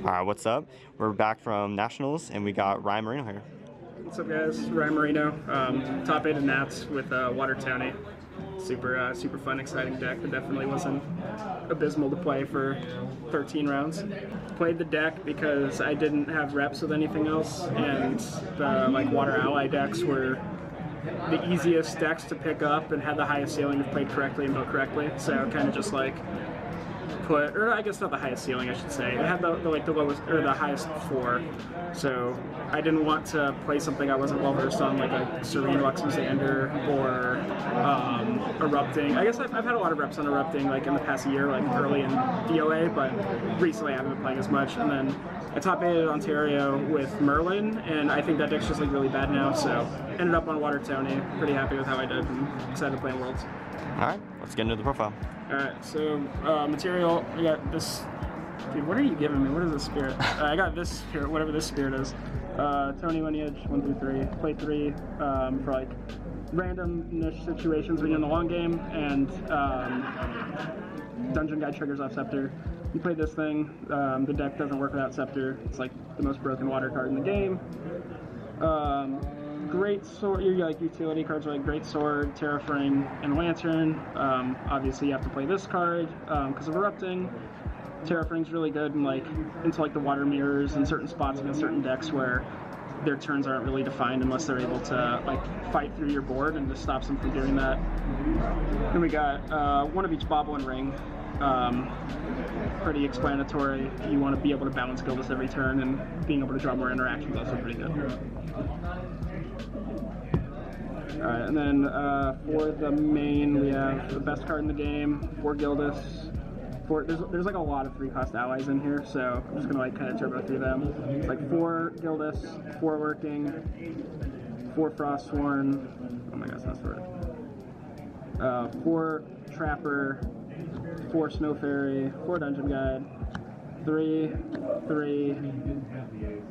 What's up? We're back from Nationals, and we got Ryan Marino here. What's up, guys? Ryan Marino, top 8 of Nats with Water Townie. Super fun, exciting deck that definitely wasn't abysmal to play for 13 rounds. Played the deck because I didn't have reps with anything else, and the Water Ally decks were the easiest decks to pick up and had the highest ceiling if played correctly and built correctly. So kind of just or I guess not the highest ceiling, I should say. It had the lowest or the highest 4. So I didn't want to play something I wasn't well versed on, like a Serene Luxemzander or Erupting. I guess I've had a lot of reps on Erupting like in the past year, like early in DOA, but recently I haven't been playing as much. And then I top 8 Ontario with Merlin, and I think that deck's just really bad now. So ended up on Water Townie. Pretty happy with how I did, and excited to play in Worlds. All right, let's get into the profile. Alright, so material, I got this. Dude, what are you giving me? What is this spirit? I got this spirit, whatever this spirit is. Tony lineage 1 through 3. Play 3 for like random niche situations when you're in the long game, and Dungeon Guide triggers off Scepter. You play this thing, the deck doesn't work without Scepter. It's like the most broken water card in the game. Great sword, your utility cards are like Great Sword, Terraframe, and Lantern. Obviously you have to play this card because of Erupting. Terraframe's really good into the water mirrors in certain spots against certain decks where their turns aren't really defined unless they're able to fight through your board, and just stops them from doing that. Then we got one of each Bobble and Ring. Pretty explanatory. You want to be able to balance Gildas every turn, and being able to draw more interactions is also pretty good. Alright, and then for the main, we have the best card in the game, 4 Gildas. There's like a lot of 3-cost allies in here, so I'm just gonna kind of turbo through them. It's like 4 Gildas, 4 Working, 4 Frostsworn. Oh my gosh, that's not 4 Trapper, 4 Snow Fairy, 4 Dungeon Guide, 3. I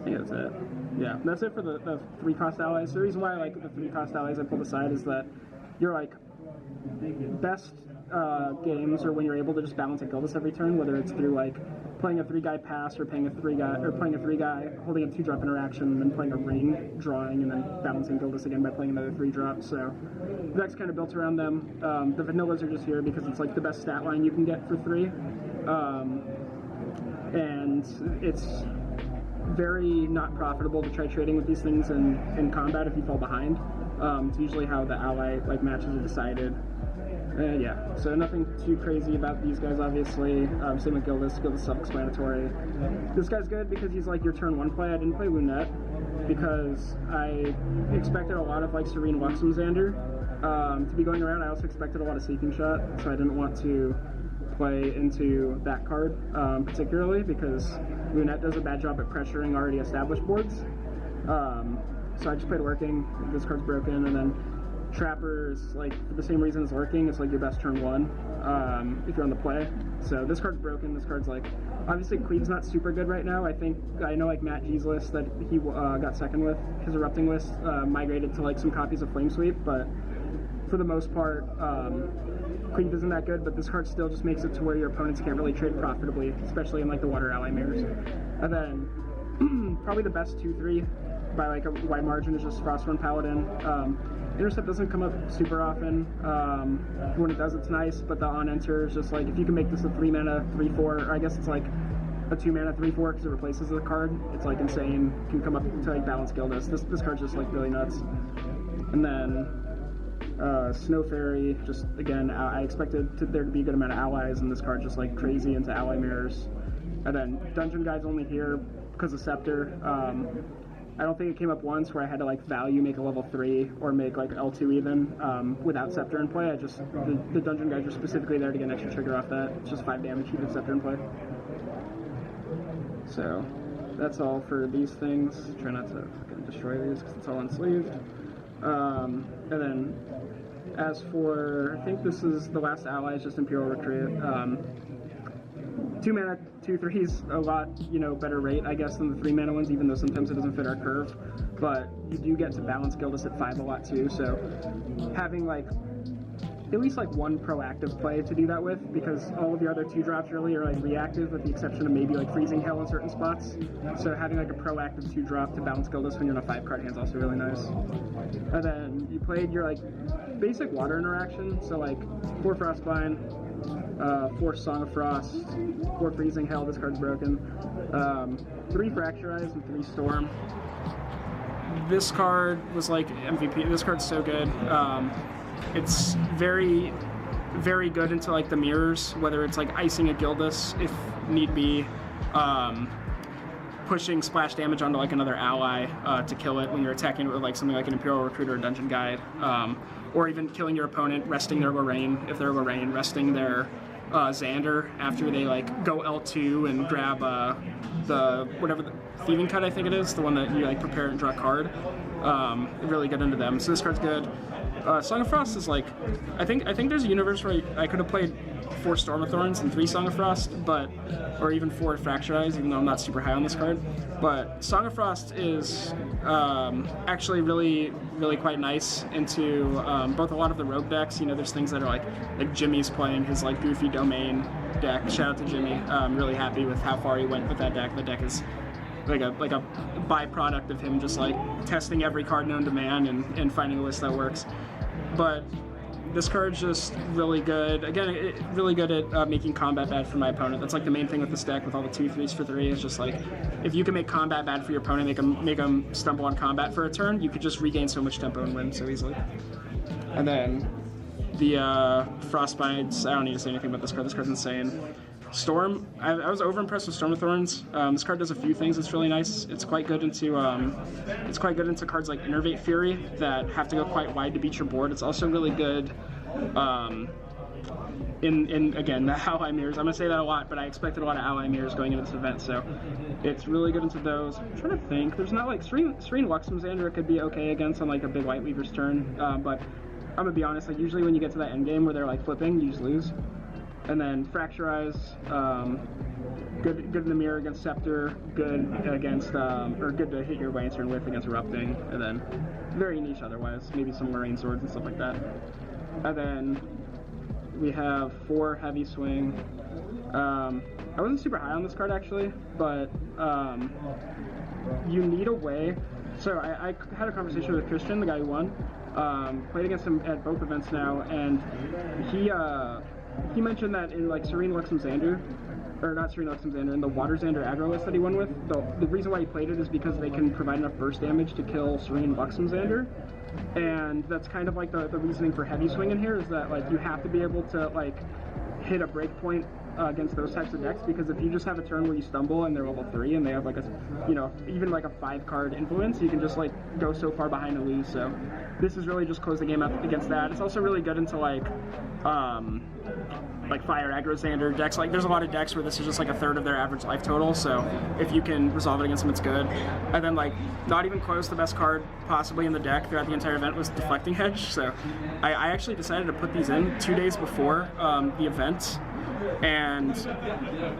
think that's it. Yeah, that's it for the 3-cost allies. The reason why I like the 3-cost allies I pulled aside is that your best games are when you're able to just balance a Gildas every turn, whether it's through playing a 3-guy pass or playing a 3-guy holding a 2-drop interaction, and then playing a ring, drawing, and then balancing Gildas again by playing another 3-drop. So the deck's kind of built around them. The vanillas are just here because it's the best stat line you can get for 3. And it's very not profitable to try trading with these things in combat if you fall behind. It's usually how the ally matches are decided. Yeah, so nothing too crazy about these guys, obviously. Same with Gildas. Gildas is self-explanatory. This guy's good because he's your turn 1 play. I didn't play Lunette because I expected a lot of Serene Luxemzander to be going around. I also expected a lot of Seeking Shot, so I didn't want to play into that card particularly because Lunette does a bad job at pressuring already established boards. So I just played Working. This card's broken, and then Trapper is for the same reason as Lurking. It's your best turn 1 if you're on the play. So this card's broken. This card's obviously Queen's not super good right now. I know Matt G's list that he got second with, his Erupting list migrated to some copies of Flame Sweep, but for the most part Queen isn't that good, but this card still just makes it to where your opponents can't really trade profitably, especially in the Water Ally mirrors. And then probably the best 2-3 by a wide margin is just Frostsworn Paladin. Intercept doesn't come up super often. When it does, it's nice, but the on-enter is just if you can make this a 3-mana 3/4, or I guess it's a 2-mana 3/4 because it replaces the card. It's insane. Can come up to balance Gildas. This card's just really nuts. And then Snow Fairy, just again, I expected there to be a good amount of allies, and this card just crazy into ally mirrors. And then Dungeon Guide's only here because of Scepter. I don't think it came up once where I had to value make a level 3 or make L2 even without Scepter in play. The Dungeon Guides are specifically there to get an extra trigger off that. It's just 5 damage with Scepter in play. So that's all for these things. Try not to fucking destroy these because it's all unsleeved. And then as for, I think this is the last ally, is just Imperial Recruit. 2-mana 2/3's a lot, better rate, I guess, than the 3-mana ones, even though sometimes it doesn't fit our curve. But you do get to balance Gildas at 5 a lot too, so having at least like one proactive play to do that with, because all of your other 2-drops really are like reactive, with the exception of maybe like freezing hell in certain spots. So having like a proactive 2-drop to balance Gildas when you're in a 5-card hand is also really nice. And then you played your like basic water interaction, so like 4 Frostbind, 4 Song of Frost, 4 Freezing Hell, this card's broken, 3 Fracturize, and 3 Storm. This card was like MVP. This card's so good. It's very, very good into like the mirrors, whether it's like icing a Gildas if need be, pushing splash damage onto like another ally to kill it when you're attacking it with like something like an Imperial Recruiter or Dungeon Guide, or even killing your opponent, resting their Lorraine if they're Lorraine, resting their Xander after they like go L2 and grab the whatever the Thieving Cut, I think it is, the one that you like prepare and draw a card. Really good into them. So this card's good. Song of Frost is like, I think there's a universe where I could have played 4 Storm of Thorns and 3 Song of Frost, or even 4 Fracturize, even though I'm not super high on this card. But Song of Frost is actually really, really quite nice into both a lot of the rogue decks. You know, there's things that are like Jimmy's playing his like goofy domain deck. Shout out to Jimmy. I'm really happy with how far he went with that deck. The deck is like a byproduct of him just like testing every card known to man and finding a list that works. But this card's just really good. Again, really good at making combat bad for my opponent. That's like the main thing with this deck with all the 2/3s for 3 is just like, if you can make combat bad for your opponent, make them stumble on combat for a turn, you could just regain so much tempo and win so easily. And then the Frostbites, I don't need to say anything about this card. This card's insane. Storm, I was over impressed with Storm of Thorns. This card does a few things that's really nice. It's quite good into cards like Innervate Fury that have to go quite wide to beat your board. It's also really good in again the ally mirrors. I'm gonna say that a lot, but I expected a lot of ally mirrors going into this event, so it's really good into those. I'm trying to think. There's not like Serene Luxem Xander could be okay against on like a big White Weaver's turn, but I'm gonna be honest. Like usually when you get to that end game where they're like flipping, you just lose. And then Fracturize, good in the mirror against Scepter, good against, or good to hit your Lantern with against Erupting, and then very niche otherwise, maybe some Lorraine Swords and stuff like that. And then we have 4 Heavy Swing. I wasn't super high on this card actually, but you need a way. So I had a conversation with Christian, the guy who won, played against him at both events now, and he mentioned that in like Serene Luxem Xander, or not Serene Luxem Xander, in the Water Xander aggro list that he won with, the reason why he played it is because they can provide enough burst damage to kill Serene Luxem Xander. And that's kind of like the reasoning for Heavy Swing in here, is that like you have to be able to like hit a breakpoint against those types of decks, because if you just have a turn where you stumble and they're level 3 and they have like a, you know, even like a 5-card influence, you can just like go so far behind and lose. So this is really just close the game out against that. It's also really good into like Fire Aggro Xander decks. Like there's a lot of decks where this is just like a third of their average life total, so if you can resolve it against them, it's good. And then like not even close, the best card possibly in the deck throughout the entire event was Deflecting Hedge. So I actually decided to put these in 2 days before the event, and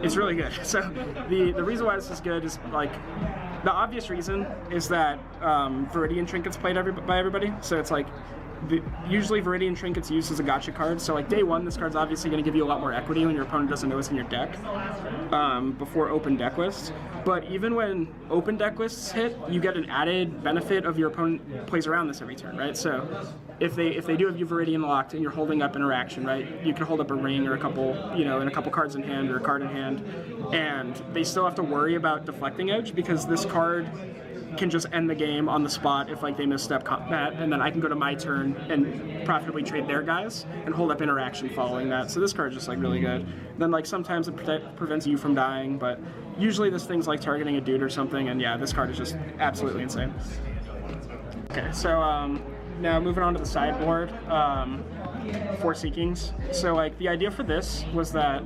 it's really good. So the reason why this is good is like, the obvious reason is that Viridian Trinket's played by everybody, so it's like usually Viridian Trinket's used as a gotcha card, so like day 1 this card's obviously going to give you a lot more equity when your opponent doesn't know it's in your deck before open deck lists. But even when open deck lists hit, you get an added benefit of your opponent plays around this every turn, right? So if they do have you Viridian locked and you're holding up interaction, right, you can hold up a ring or a couple, you know, and a couple cards in hand or a card in hand, and they still have to worry about Deflecting Edge, because this card can just end the game on the spot if like they misstep combat, and then I can go to my turn and profitably trade their guys and hold up interaction following that. So this card's just like really good. Then like sometimes it prevents you from dying, but usually this thing's like targeting a dude or something, and yeah, this card is just absolutely insane. Okay, so now moving on to the sideboard. 4 Seekings. So like the idea for this was that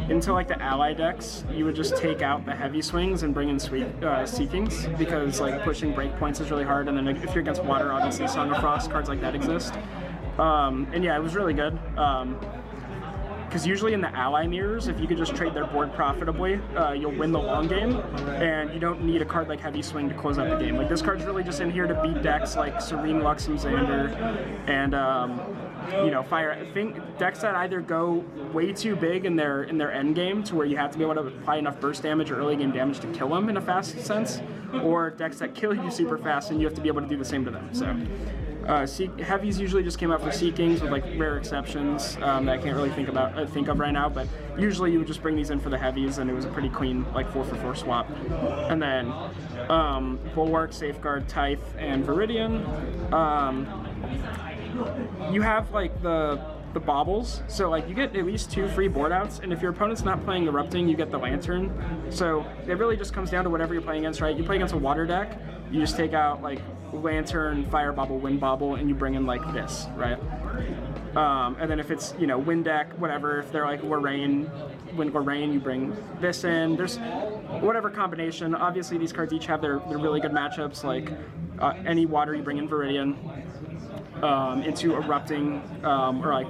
into like the ally decks, you would just take out the Heavy Swings and bring in Seekings, because like pushing breakpoints is really hard, and then if you're against water, obviously Song of Frost, cards like that exist. And yeah, it was really good. Because because usually in the ally mirrors, if you could just trade their board profitably, you'll win the long game, and you don't need a card like Heavy Swing to close out the game. Like, this card's really just in here to beat decks like Serene Luxem Xander and you know, decks that either go way too big in their end game to where you have to be able to apply enough burst damage or early game damage to kill them in a fast sense, or decks that kill you super fast and you have to be able to do the same to them. So heavies usually just came out for Seekings with like rare exceptions that I can't really think of right now, but usually you would just bring these in for the heavies and it was a pretty clean like 4-for-4 swap. And then Bulwark, Safeguard, Tithe, and Viridian. You have like the baubles, so like you get at least 2 free board outs, and if your opponent's not playing Erupting, you get the Lantern. So it really just comes down to whatever you're playing against, right? You play against a water deck, you just take out like Lantern, Fire Bauble, Wind Bauble, and you bring in like this, right? And then if it's, you know, Wind deck, whatever, if they're like Wind Rain, you bring this in. There's whatever combination. Obviously these cards each have their really good matchups, like any water you bring in Viridian. Into Erupting, or like,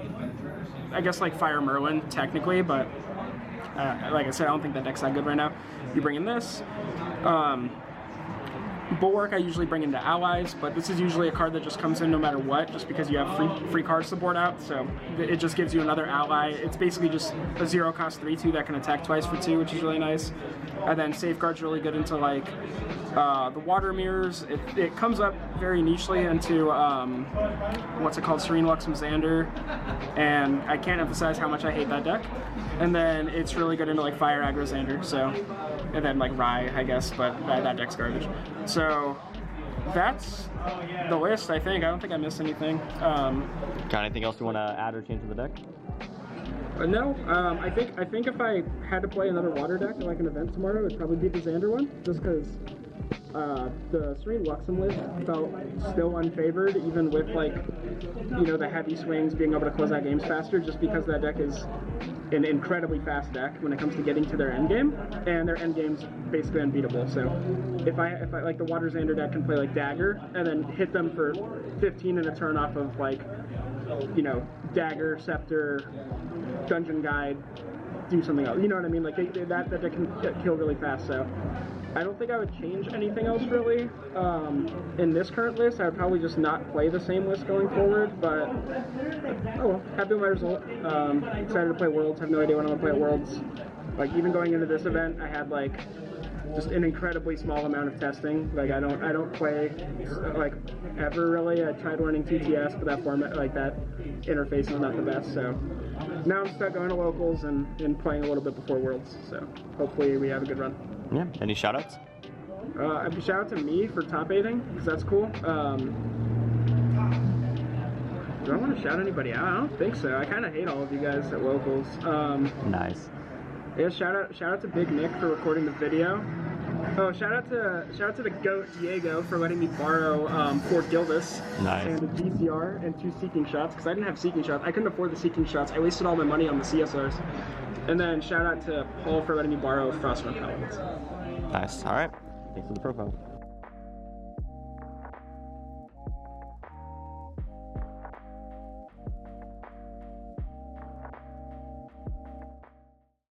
I guess like Fire Merlin technically, but like I said, I don't think that deck's that good right now. You bring in this. Bulwark I usually bring into allies, but this is usually a card that just comes in no matter what, just because you have free cards to board out, so it just gives you another ally. It's basically just a 0-cost 3/2 that can attack twice for 2, which is really nice. And then Safeguard's really good into like the water mirrors. It comes up very nichely into what's it called, Serene Luxem Xander, and I can't emphasize how much I hate that deck. And then it's really good into like Fire Aggro Xander, so, and then like Rye, I guess, but that deck's garbage. So that's the list, I think. I don't think I missed anything. Got anything else you want to add or change to the deck? No, I think if I had to play another water deck in like an event tomorrow, it'd probably be the Xander one, just because the Serene Luxem list felt still unfavored, even with like, you know, the heavy swings being able to close out games faster, just because that deck is an incredibly fast deck when it comes to getting to their end game, and their end game's basically unbeatable. So if I like the Water Xander deck can play like Dagger and then hit them for 15 in a turn off of like, you know, Dagger, Scepter, Dungeon Guide, do something else. You know what I mean? Like that deck can kill really fast. So I don't think I would change anything else really. In this current list, I would probably just not play the same list going forward, but oh well, happy with my result. Excited to play Worlds, have no idea when I'm going to play at Worlds. Like even going into this event, I had like just an incredibly small amount of testing. Like I don't play like ever really. I tried learning TTS, but that format, like that interface is not the best. So now I'm stuck going to locals and playing a little bit before Worlds. So hopefully we have a good run. Yeah. Any shoutouts? Shout out to me for top 8ing, because that's cool. Do I want to shout anybody out? I don't think so. I kind of hate all of you guys at locals. Nice. Yeah, shout out to Big Nick for recording the video. Oh, shout out to the GOAT Diego for letting me borrow 4 Gildas Nice. and a GCR and 2 Seeking Shots, because I didn't have Seeking Shots. I couldn't afford the Seeking Shots. I wasted all my money on the CSRs. And then shout out to Paul for letting me borrow Frost Repellent. Nice. All right. Thanks for the profile.